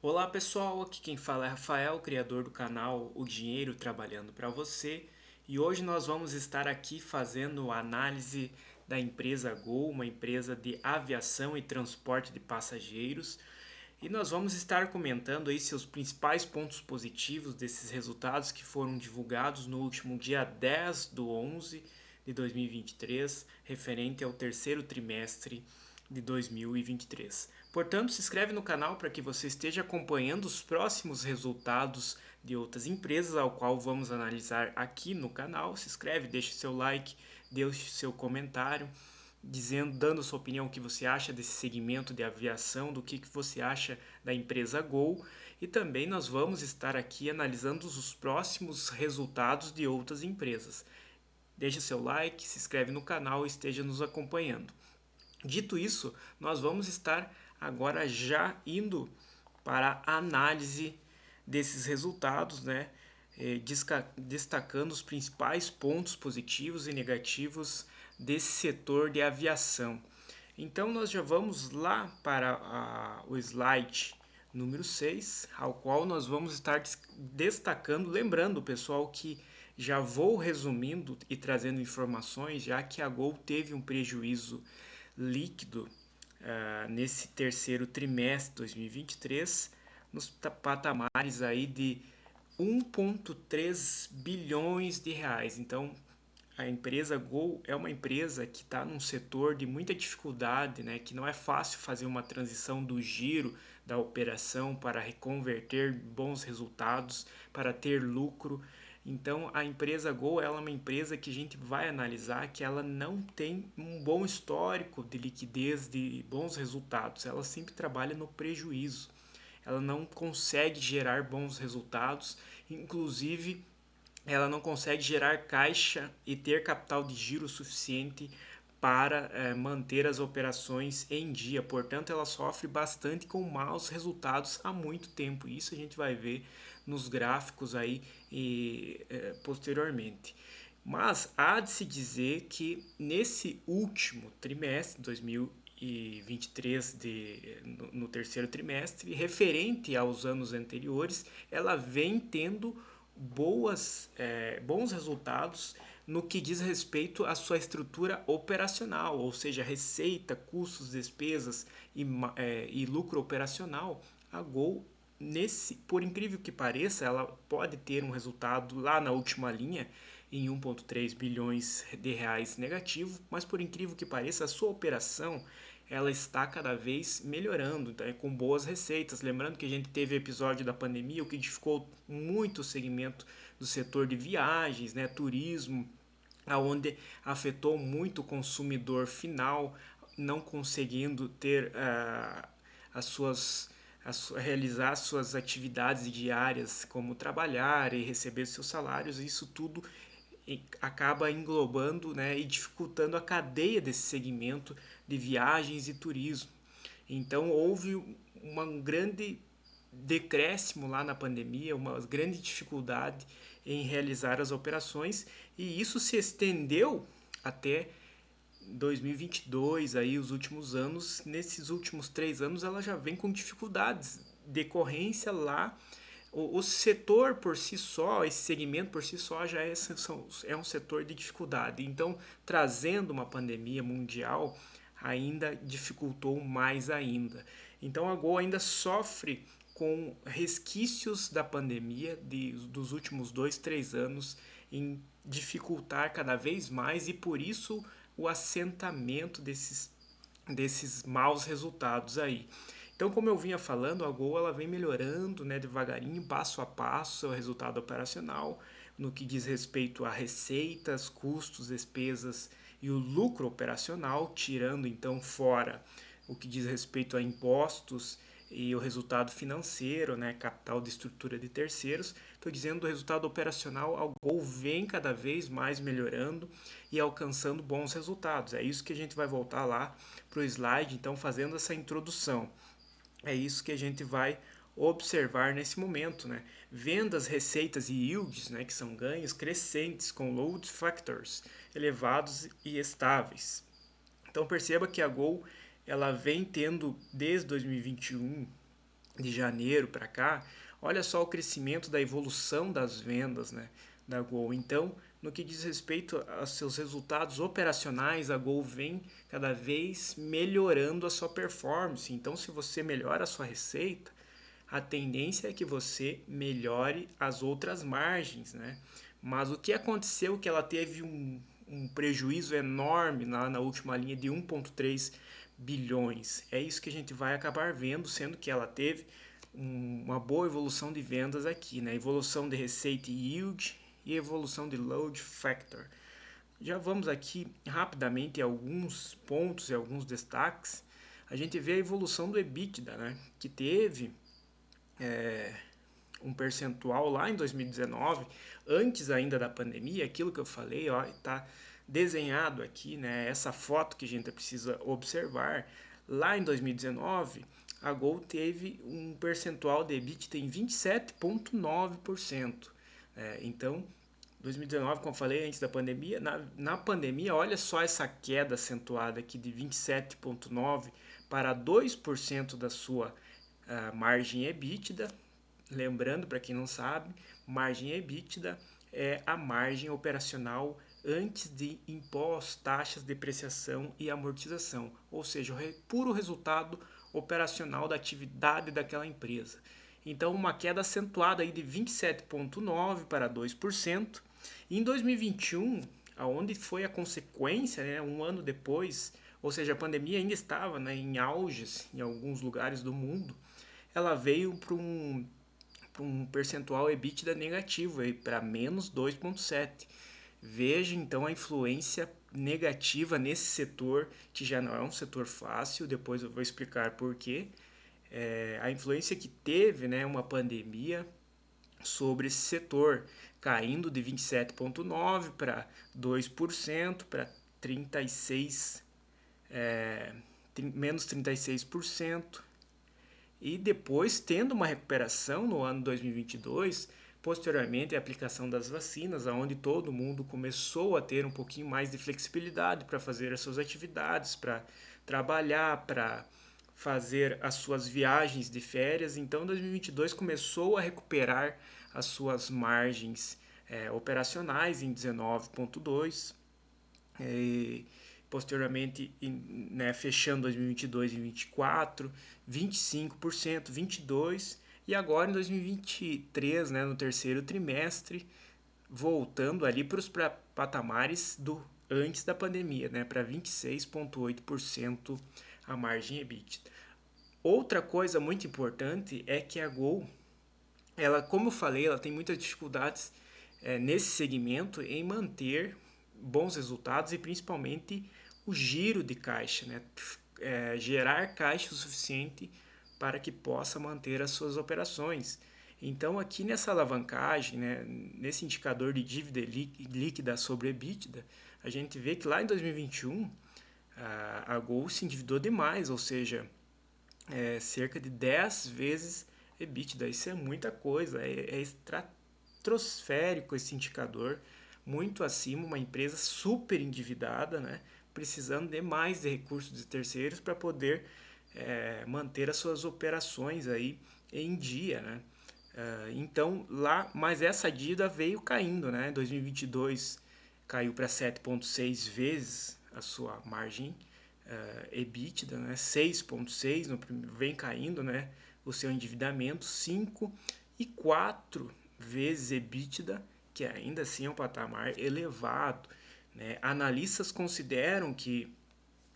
Olá pessoal, aqui quem fala é Rafael, criador do canal O Dinheiro Trabalhando para Você, e hoje nós vamos estar aqui fazendo a análise da empresa Gol, uma empresa de aviação e transporte de passageiros, e nós vamos estar comentando aí seus principais pontos positivos desses resultados que foram divulgados no último dia 10/11 de 2023, referente ao terceiro trimestre de 2023. Portanto, se inscreve no canal para que você esteja acompanhando os próximos resultados de outras empresas, ao qual vamos analisar aqui no canal. Se inscreve, deixe seu like, deixe seu comentário, dando sua opinião, o que você acha desse segmento de aviação, do que você acha da empresa Gol. E também nós vamos estar aqui analisando os próximos resultados de outras empresas. Deixe seu like, se inscreve no canal e esteja nos acompanhando. Dito isso, nós vamos estar agora já indo para a análise desses resultados, né? Destacando os principais pontos positivos e negativos desse setor de aviação. Então, nós já vamos lá para o slide número 6, ao qual nós vamos estar destacando, lembrando, pessoal, que já vou resumindo e trazendo informações, já que a Gol teve um prejuízo líquido nesse terceiro trimestre de 2023, nos patamares aí de 1,3 bilhões de reais. Então, a empresa Gol é uma empresa que está num setor de muita dificuldade, né? Que não é fácil fazer uma transição do giro da operação para reconverter bons resultados, para ter lucro. Então, a empresa Gol ela é uma empresa que a gente vai analisar que ela não tem um bom histórico de liquidez, de bons resultados. Ela sempre trabalha no prejuízo. Ela não consegue gerar bons resultados, inclusive ela não consegue gerar caixa e ter capital de giro suficiente para manter as operações em dia. Portanto, ela sofre bastante com maus resultados há muito tempo. Isso a gente vai ver nos gráficos aí posteriormente. Mas há de se dizer que nesse último trimestre, 2023, no terceiro trimestre, referente aos anos anteriores, ela vem tendo bons resultados no que diz respeito à sua estrutura operacional, ou seja, receita, custos, despesas e lucro operacional. A Gol, por incrível que pareça, ela pode ter um resultado lá na última linha em 1,3 bilhões de reais negativo, mas por incrível que pareça, a sua operação ela está cada vez melhorando, tá? Com boas receitas. Lembrando que a gente teve episódio da pandemia, o que dificultou muito o segmento do setor de viagens, né, turismo, aonde afetou muito o consumidor final, não conseguindo ter as suas realizar suas atividades diárias, como trabalhar e receber seus salários. Isso tudo acaba englobando, né, e dificultando a cadeia desse segmento de viagens e turismo. Então houve um grande decréscimo lá na pandemia, uma grande dificuldade em realizar as operações, e isso se estendeu até 2022, aí os últimos anos. Nesses últimos 3 anos ela já vem com dificuldades, decorrência lá. O setor por si só, esse segmento por si só já é um setor de dificuldade. Então, trazendo uma pandemia mundial, ainda dificultou mais ainda. Então, a Gol ainda sofre com resquícios da pandemia dos últimos 2, 3 anos em dificultar cada vez mais, e por isso o assentamento desses maus resultados aí. Então, como eu vinha falando, a Gol ela vem melhorando, né, devagarinho, passo a passo, seu resultado operacional, no que diz respeito a receitas, custos, despesas e o lucro operacional, tirando então fora o que diz respeito a impostos e o resultado financeiro, né, capital de estrutura de terceiros. Estou dizendo do resultado operacional, a Gol vem cada vez mais melhorando e alcançando bons resultados. É isso que a gente vai voltar lá para o slide, então, fazendo essa introdução. É isso que a gente vai observar nesse momento, né? Vendas, receitas e yields, né, que são ganhos crescentes com load factors elevados e estáveis. Então perceba que a Gol ela vem tendo desde 2021 de janeiro para cá, olha só o crescimento da evolução das vendas, né, da Gol. Então, no que diz respeito aos seus resultados operacionais, a Gol vem cada vez melhorando a sua performance. Então, se você melhora a sua receita, a tendência é que você melhore as outras margens, né? Mas o que aconteceu é que ela teve um prejuízo enorme na última linha de 1,3 bilhões. É isso que a gente vai acabar vendo, sendo que ela teve uma boa evolução de vendas aqui, né? Evolução de receita e yield e evolução de load factor. Já vamos aqui rapidamente em alguns pontos e alguns destaques. A gente vê a evolução do EBITDA, né? Que teve um percentual lá em 2019, antes ainda da pandemia, aquilo que eu falei, ó, está desenhado aqui, né? Essa foto que a gente precisa observar. Lá em 2019, a Gol teve um percentual de EBITDA em 27,9%. Então, 2019, como eu falei antes da pandemia, na pandemia, olha só essa queda acentuada aqui de 27,9% para 2% da sua margem EBITDA. Lembrando, para quem não sabe, margem EBITDA é a margem operacional antes de impostos, taxas, depreciação e amortização, ou seja, o puro resultado operacional da atividade daquela empresa. Então, uma queda acentuada aí de 27,9% para 2%. E em 2021, aonde foi a consequência, né, um ano depois, ou seja, a pandemia ainda estava, né, em auges em alguns lugares do mundo, ela veio para um percentual EBITDA negativo, para menos 2,7. Veja então a influência negativa nesse setor, que já não é um setor fácil, depois eu vou explicar por quê. A influência que teve, né, uma pandemia sobre esse setor, caindo de 27,9% para 2%, para 36%, menos 36%. E depois, tendo uma recuperação no ano 2022, posteriormente a aplicação das vacinas, onde todo mundo começou a ter um pouquinho mais de flexibilidade para fazer as suas atividades, para trabalhar, para fazer as suas viagens de férias. Então, 2022 começou a recuperar as suas margens operacionais em 19,2%. Posteriormente, né, fechando 2022 e 2024, 25%, 22%, e agora em 2023, né, no terceiro trimestre, voltando ali para os patamares do antes da pandemia, né, para 26,8% a margem EBITDA. Outra coisa muito importante é que a Gol, ela, como eu falei, ela tem muitas dificuldades nesse segmento em manter bons resultados e principalmente o giro de caixa, né? Gerar caixa o suficiente para que possa manter as suas operações. Então, aqui nessa alavancagem, né, nesse indicador de dívida líquida sobre EBITDA, a gente vê que lá em 2021 a Gol se endividou demais, ou seja, cerca de 10 vezes EBITDA. Isso é muita coisa, é estratosférico esse indicador, muito acima, uma empresa super endividada, né? Precisando de mais de recursos de terceiros para poder manter as suas operações aí em dia, né? Então lá, mas essa dívida veio caindo, né? 2022 caiu para 7,6 vezes a sua margem EBITDA, né? 6,6 vem caindo, né? O seu endividamento, 5 e 4 vezes EBITDA, que ainda assim é um patamar elevado, né? Analistas consideram que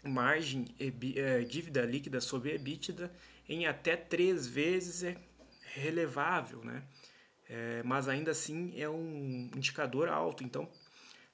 margem dívida líquida sobre EBITDA em até 3 vezes é relevável, né? Mas ainda assim é um indicador alto. Então,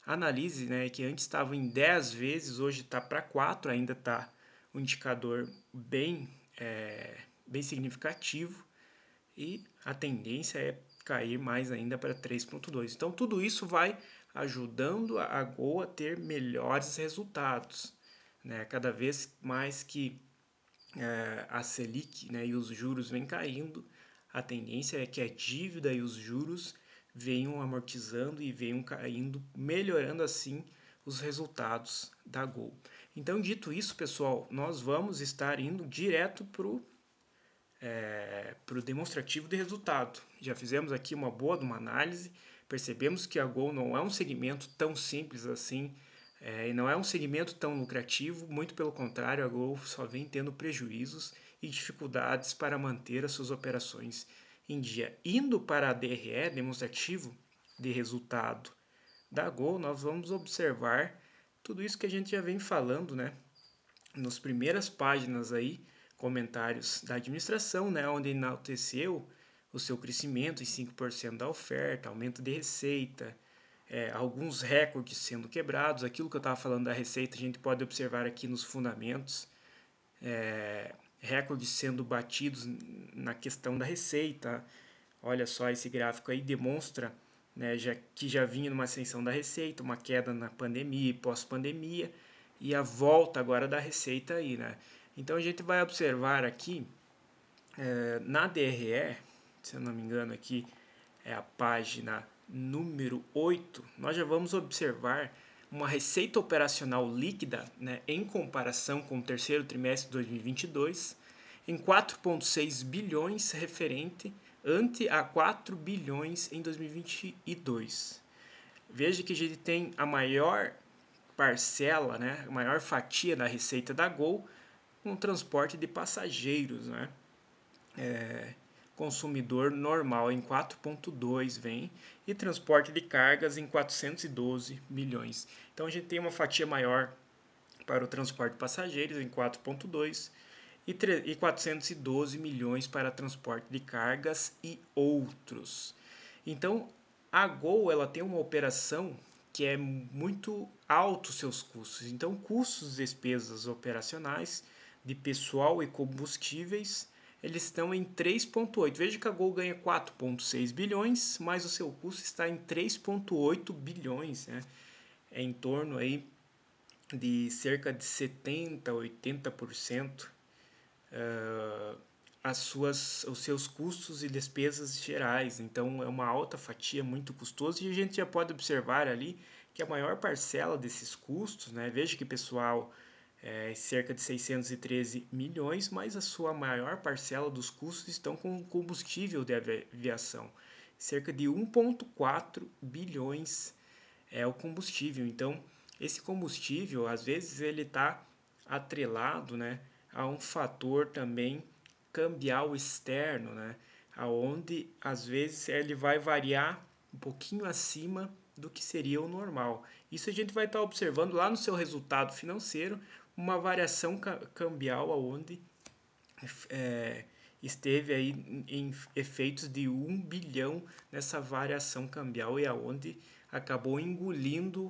analise, né, que antes estava em 10 vezes, hoje está para 4, ainda está um indicador bem significativo e a tendência é cair mais ainda para 3,2. Então, tudo isso vai ajudando a Gol a ter melhores resultados, né? Cada vez mais que a Selic, né, e os juros vêm caindo, a tendência é que a dívida e os juros venham amortizando e venham caindo, melhorando assim os resultados da Gol. Então, dito isso, pessoal, nós vamos estar indo direto para o demonstrativo de resultado. Já fizemos aqui uma análise, percebemos que a Gol não é um segmento tão simples assim, e não é um segmento tão lucrativo, muito pelo contrário, a Gol só vem tendo prejuízos e dificuldades para manter as suas operações em dia. Indo para a DRE, demonstrativo de resultado da Gol, nós vamos observar tudo isso que a gente já vem falando, né? Nas primeiras páginas aí, comentários da administração, né, onde enalteceu o seu crescimento em 5% da oferta, aumento de receita, alguns recordes sendo quebrados. Aquilo que eu estava falando da receita, a gente pode observar aqui nos fundamentos, recordes sendo batidos na questão da receita. Olha só, esse gráfico aí demonstra, né, que já vinha numa ascensão da receita, uma queda na pandemia e pós-pandemia, e a volta agora da receita aí, né? Então a gente vai observar aqui, na DRE, se eu não me engano aqui é a página número 8, nós já vamos observar uma receita operacional líquida, né, em comparação com o terceiro trimestre de 2022, em 4,6 bilhões referente ante a 4 bilhões em 2022. Veja que a gente tem a maior parcela, né, a maior fatia da receita da Gol com o transporte de passageiros, né? Consumidor normal em 4,2 vem e transporte de cargas em 412 milhões. Então a gente tem uma fatia maior para o transporte de passageiros em 4,2 e 412 milhões para transporte de cargas e outros. Então a Gol ela tem uma operação que é muito alto seus custos. Então custos, despesas operacionais de pessoal e combustíveis eles estão em 3,8. Veja que a Gol ganha 4,6 bilhões, mas o seu custo está em 3,8 bilhões, né? É em torno aí de cerca de 70, 80% os seus custos e despesas gerais. Então é uma alta fatia, muito custoso, e a gente já pode observar ali que a maior parcela desses custos, né, veja que pessoal é cerca de 613 milhões, mas a sua maior parcela dos custos estão com combustível de aviação. Cerca de 1,4 bilhões é o combustível. Então, esse combustível, às vezes, ele está atrelado, né, a um fator também cambial externo, né, aonde às vezes ele vai variar um pouquinho acima do que seria o normal. Isso a gente vai estar observando lá no seu resultado financeiro, uma variação cambial aonde esteve aí em efeitos de 1 bilhão nessa variação cambial e aonde acabou engolindo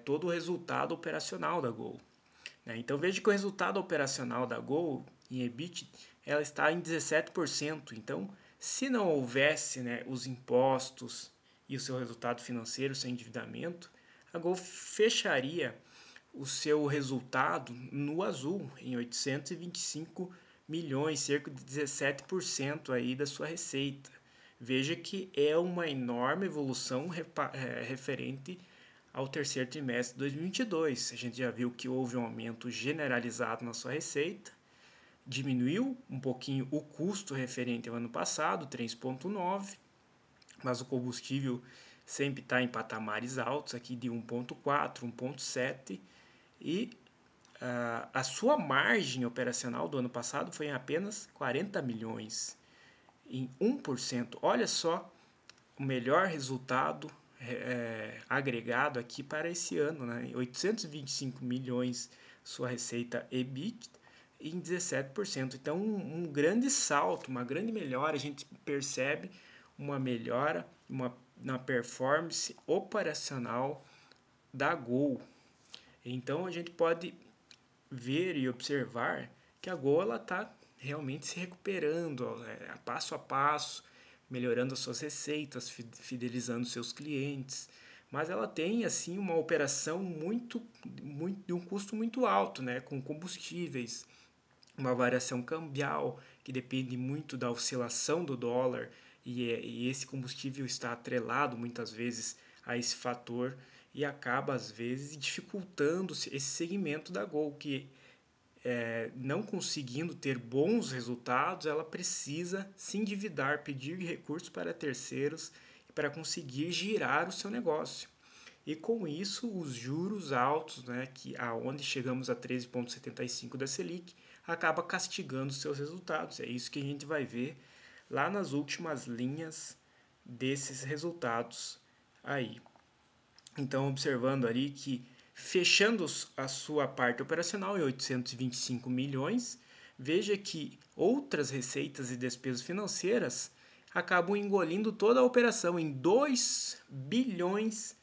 todo o resultado operacional da Gol. Né? Então veja que o resultado operacional da Gol em EBIT ela está em 17%. Então, se não houvesse, né, os impostos e o seu resultado financeiro, seu endividamento, a Gol fecharia o seu resultado no azul, em 825 milhões, cerca de 17% aí da sua receita. Veja que é uma enorme evolução referente ao terceiro trimestre de 2022. A gente já viu que houve um aumento generalizado na sua receita, diminuiu um pouquinho o custo referente ao ano passado, 3,9, mas o combustível sempre está em patamares altos, aqui de 1,4, 1,7, e a sua margem operacional do ano passado foi em apenas 40 milhões, em 1%. Olha só o melhor resultado agregado aqui para esse ano, né? 825 milhões sua receita EBIT em 17%. Então, um grande salto, uma grande melhora, a gente percebe uma melhora na performance operacional da Gol. Então, a gente pode ver e observar que a Gol está realmente se recuperando passo a passo, melhorando as suas receitas, fidelizando seus clientes, mas ela tem assim uma operação de um custo muito alto, né, com combustíveis, uma variação cambial que depende muito da oscilação do dólar e esse combustível está atrelado muitas vezes a esse fator e acaba às vezes dificultando esse segmento da Gol, que não conseguindo ter bons resultados, ela precisa se endividar, pedir recursos para terceiros para conseguir girar o seu negócio. E com isso, os juros altos, né, que aonde chegamos a 13,75 da Selic, acaba castigando os seus resultados. É isso que a gente vai ver lá nas últimas linhas desses resultados aí. Então, observando ali que fechando a sua parte operacional em 825 milhões, veja que outras receitas e despesas financeiras acabam engolindo toda a operação em 2 bilhões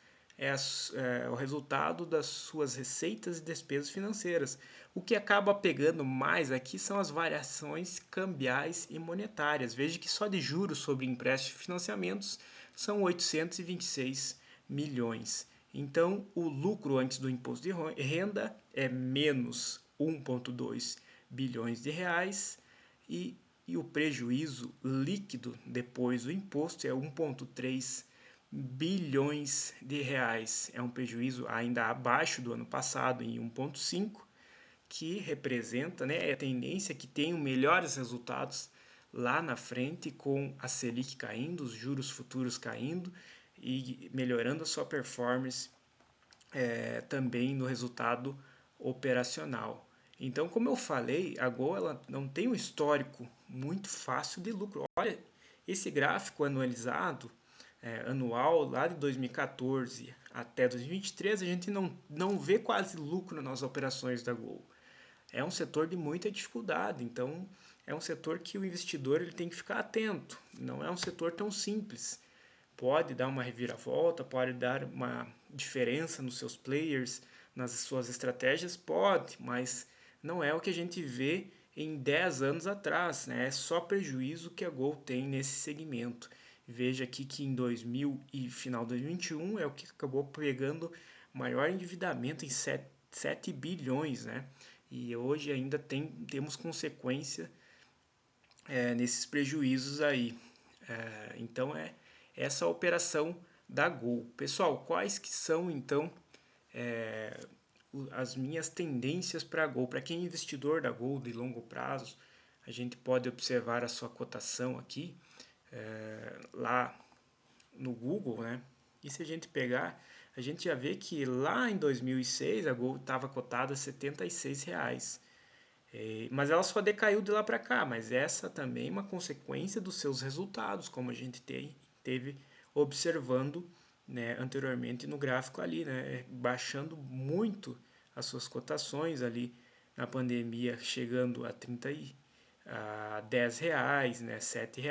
o resultado das suas receitas e despesas financeiras. O que acaba pegando mais aqui são as variações cambiais e monetárias. Veja que só de juros sobre empréstimos e financiamentos são 826 milhões. Então, o lucro antes do imposto de renda é menos 1,2 bilhões de reais e o prejuízo líquido depois do imposto é 1,3 bilhões de reais. É um prejuízo ainda abaixo do ano passado, em 1,5, que representa, né, a tendência que tenham melhores resultados lá na frente, com a Selic caindo, os juros futuros caindo e melhorando a sua performance também no resultado operacional. Então, como eu falei, a Gol ela não tem um histórico muito fácil de lucro. Olha, esse gráfico anualizado, anual, lá de 2014 até 2023, a gente não vê quase lucro nas operações da Gol. É um setor de muita dificuldade, então é um setor que o investidor ele tem que ficar atento. Não é um setor tão simples. Pode dar uma reviravolta, pode dar uma diferença nos seus players, nas suas estratégias, pode, mas não é o que a gente vê em 10 anos atrás, né? É só prejuízo que a Gol tem nesse segmento. Veja aqui que em 2000 e final de 2021 é o que acabou pegando maior endividamento em 7 bilhões, né? E hoje ainda temos consequência nesses prejuízos aí. Então é essa operação da Gol. Pessoal, quais que são então as minhas tendências para a Gol? Para quem é investidor da Gol de longo prazo, a gente pode observar a sua cotação aqui lá no Google, né? E se a gente pegar, a gente já vê que lá em 2006 a Gol estava cotada a R$ 76. Mas ela só decaiu de lá para cá, mas essa também é uma consequência dos seus resultados, como a gente teve observando, né, anteriormente no gráfico ali, né, baixando muito as suas cotações ali na pandemia, chegando a R$ 10, né, R$ 7.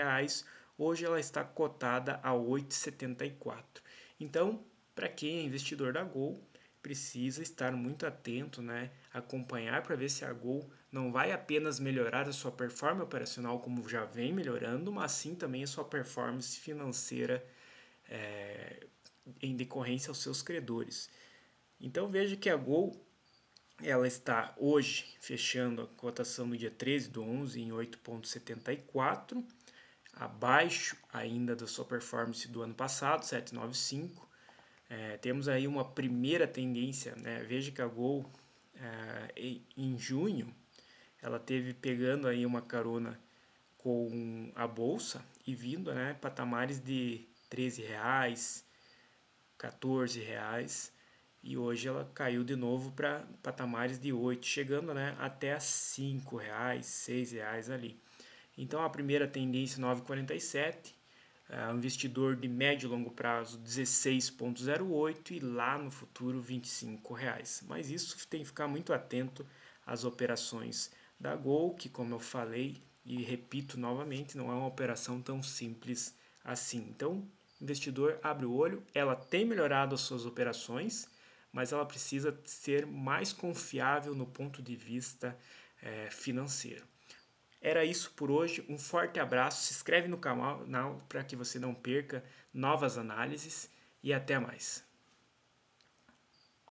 Hoje ela está cotada a 8,74. Então, para quem é investidor da Gol, precisa estar muito atento, né? Acompanhar para ver se a Gol não vai apenas melhorar a sua performance operacional, como já vem melhorando, mas sim também a sua performance financeira em decorrência aos seus credores. Então veja que a Gol ela está hoje fechando a cotação no dia 13/11 em 8,74, abaixo ainda da sua performance do ano passado, 7,95. Temos aí uma primeira tendência, né? Veja que a Gol em junho ela teve pegando aí uma carona com a bolsa e vindo, né, patamares de R$ 13, R$ 14, e hoje ela caiu de novo para patamares de 8, chegando, né, até a R$ 5, R$ 6 ali. Então a primeira tendência 9,47, o investidor de médio e longo prazo 16,08 e lá no futuro R$ 25. Mas isso tem que ficar muito atento às operações da Gol, que como eu falei e repito novamente, não é uma operação tão simples assim. Então, investidor abre o olho, ela tem melhorado as suas operações, mas ela precisa ser mais confiável no ponto de vista financeiro. Era isso por hoje, um forte abraço, se inscreve no canal para que você não perca novas análises e até mais.